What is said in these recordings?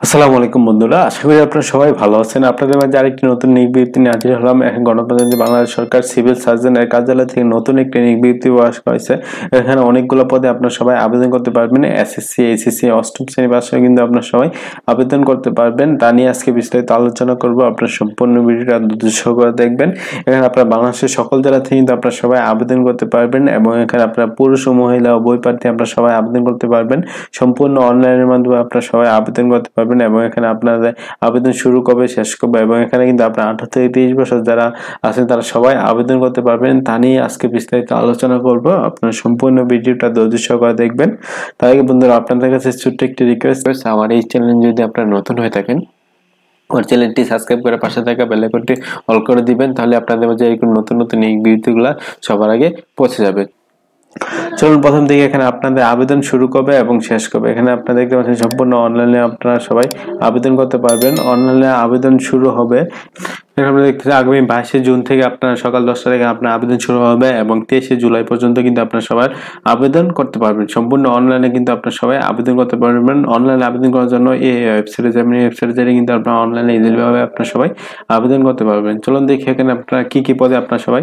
আসসালামু আলাইকুম বন্ধুরা, আশা করি আপনারা সবাই ভালো আছেন। আপনাদের মাঝে আরেকটি নতুন নিয়োগ বিজ্ঞপ্তি নিয়ে হাজির হলাম। এখন গণপ্রজাতন্ত্রী বাংলাদেশ সরকার সিভিল সার্জনের কার্যালয় থেকে নতুন একটি নিয়োগ বিজ্ঞপ্তি প্রকাশ করেছে। এখানে অনেকগুলো পদে আপনারা সবাই আবেদন করতে পারবেন। এসএসসি, এইচএসসি, অষ্টম শ্রেণী পাস হয়ে কিন্তু আপনারা সবাই আবেদন করতে পারবেন। তা নিয়ে আজকে বিস্তারিত আলোচনা করব। আপনারা সম্পূর্ণ ভিডিওটা ধৈর্য সহকারে দেখবেন। এখানে আপনারা বাংলাদেশের সকল জেলা থেকে কিন্তু আপনারা সবাই আবেদন করতে পারবেন এবং এখানে আপনারা পুরুষ ও মহিলা উভয় প্রার্থী আপনারা সবাই আবেদন করতে পারবেন। সম্পূর্ণ অনলাইনের মাধ্যমে আপনারা সবাই আবেদন করতে পারবেন এবং এখানে আপনাদের আবেদন শুরু কবে শেষ কবে এবং এখানে কিন্তু আপনার 18 থেকে 30 বছর যারা আছেন তারা সবাই আবেদন করতে পারবেন। তা নিয়ে আজকে বিস্তারিত আলোচনা করব। আপনারা সম্পূর্ণ ভিডিওটা ধৈর্য সহকারে দেখবেন। তার আগে বন্ধুরা, আপনাদের কাছে ছোট্ট একটি রিকোয়েস্ট রয়েছে, আমার এই চ্যানেলে যদি আপনারা নতুন হয়ে থাকেন আমার চ্যানেলটি সাবস্ক্রাইব করে পাশে থাকা বেল আইকনটি অল করে দিবেন, তাহলে আপনাদের মাঝে এরকম নতুন নতুন এই ভিডিওগুলো সবার আগে পৌঁছে যাবে। চলুন প্রথম দিকে এখানে আপনাদের আবেদন শুরু কবে এবং শেষ কবে। এখানে আপনারা দেখতে পাচ্ছেন সম্পূর্ণ অনলাইনে আপনারা সবাই আবেদন করতে পারবেন। অনলাইনে আবেদন শুরু হবে এখানে দেখতে আগামী 22 জুন থেকে আপনারা সকাল 10টা থেকে আপনার আবেদন শুরু হবে এবং 23 জুলাই পর্যন্ত কিন্তু আপনারা সবাই আবেদন করতে পারবেন। সম্পূর্ণ অনলাইনে কিন্তু আপনারা সবাই আবেদন করতে পারবেন। অনলাইনে আবেদন করার জন্য এই ওয়েবসাইটে যাবেন। এই ওয়েবসাইটে কিন্তু আপনারা অনলাইনে ইজিলিভাবে আপনারা সবাই আবেদন করতে পারবেন। চলুন দেখি এখানে আপনারা কি কি পদে আপনারা সবাই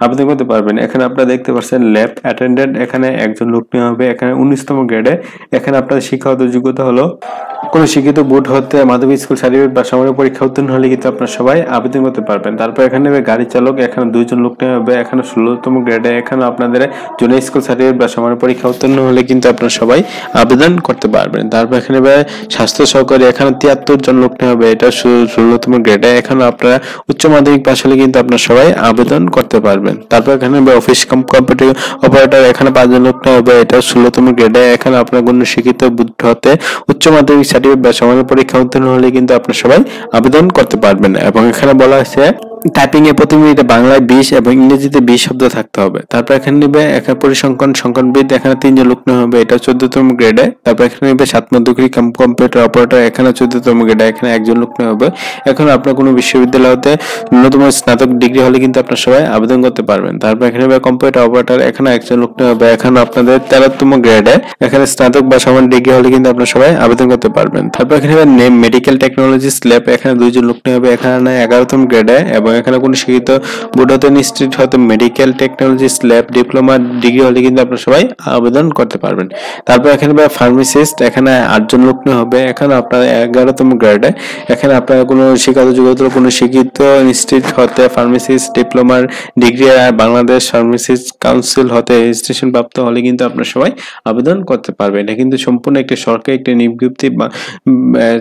আবেদন করতে পারবেন। এখানে আপনারা দেখতে পাচ্ছেন ল্যাব অ্যাটেন্ডেন্ট, এখানে একজন লোক নেওয়া হবে। এখানে 19তম গ্রেডে। এখানে আপনার শিক্ষাগত যোগ্যতা হলো কোন শিক্ষিত বোর্ড হতে মাধ্যমিক স্কুল সার্টিফিকেট বা সামরিক পরীক্ষা উত্তীর্ণ হলে কিন্তু আপনারা সবাই আবেদন করতে পারবেন। তারপর এখানে গাড়ি চালক, এখানে 2জন লোক নেওয়া হবে। এখানে 16তম গ্রেডে। এখানে আপনাদের জুনিয়র স্কুল সার্টিফিকেট বা সামরিক পরীক্ষা উত্তীর্ণ হলে কিন্তু আপনারা সবাই আবেদন করতে পারবেন। তারপর এখানে স্বাস্থ্য সহকারী, এখানে 73 জন লোক নেওয়া হবে। এটা 16তম গ্রেডে। এখানে আপনারা উচ্চ মাধ্যমিক পাশ হলে কিন্তু আপনারা সবাই আবেদন করতে পারবেন। তারপর এখানে অফিস কম্পিউটার অপারেটর, এখানে 5 জন লোক নেওয়া হবে। এটা 16তম গ্রেডে। এখানে আপনার কোনো শিক্ষিত বোর্ড হতে উচ্চ মাধ্যমিক সার্টিফিকেট বা সামরিক পরীক্ষা উত্তীর্ণ হলে কিন্তু আপনারা সবাই আবেদন করতে পারবেন। এবং এখানে বলা হয়েছে টাইপিং এ প্রতি মিনিটে বাংলায় 20 এবং ইংরেজিতে 20 শব্দ থাকতে হবে। তারপর এখানে নিবে এখানে পরিসংখ্যান সংখ্যানবিদ, এখানে 3 জন লোক নেওয়া হবে। এটা 14তম গ্রেডে। তারপর এখানে নিবে 7 মধ্যকরী কম্পিউটার অপারেটর, এখানে 14তম গ্রেডে। এখানে একজন লোক নেওয়া হবে। এখন আপনার কোনো বিশ্ববিদ্যালয় হতে ন্যূনতম স্নাতক ডিগ্রি হলে কিন্তু আপনারা সবাই আবেদন করতে পারবেন। তারপর এখানে নিবে কম্পিউটার অপারেটর, এখানে একজন লোক নেওয়া হবে। এখানে আপনাদের 13তম গ্রেডে। এখানে স্নাতক বা সমান ডিগ্রি হলে কিন্তু আপনারা সবাই আবেদন করতে পারবেন। তারপর এখানে নেম মেডিকেল টেকনোলজিস্ট ল্যাব, এখানে 2 জন লোক নেওয়া হবে। এখানে 11তম গ্রেডে এবং এখানে কোনো শিক্ষিত বোর্ড হতে ইনস্টিটিউট হতে medical technologist lab diploma degree হলে কিন্তু আপনারা সবাই আবেদন করতে পারবেন। তারপর এখানে ফার্মাসিস্ট, এখানে 8 জন লোক নেওয়া হবে। এখানে আপনার 11তম গ্রেডে। এখানে আপনারা কোনো শিক্ষাগত যোগ্যতা কোনো শিক্ষিত ইনস্টিটিউট হতে ফার্মাসিস্ট ডিপ্লোমার ডিগ্রি আর বাংলাদেশ ফার্মাসিস্ট কাউন্সিল হতে রেজিস্ট্রেশন প্রাপ্ত হলে কিন্তু আপনারা সবাই আবেদন করতে পারবেন। এটা কিন্তু সম্পূর্ণ একটি সরকারি একটি বিজ্ঞপ্তি,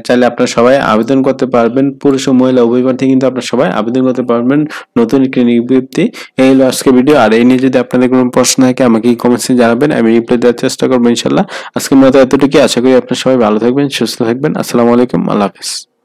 চাইলে আপনারা সবাই আবেদন করতে পারবেন। পুরুষ ও মহিলা উভয় প্রার্থী কিন্তু আপনারা সবাই আবেদন করতে পারবেন। নতুন একটি বিজ্ঞপ্তি। এই হলো আজকে ভিডিও। আর এই নিয়ে যদি আপনাদের কোনো প্রশ্ন থাকে আমাকে কমেন্টসে জানাবেন, আমি রিপ্লাই দেওয়ার চেষ্টা করবো ইনশাল্লাহ। আজকের মতো এতটুকু। আশা করি আপনারা সবাই ভালো থাকবেন, সুস্থ থাকবেন। আসসালামু আলাইকুম, আল্লাহ হাফেজ।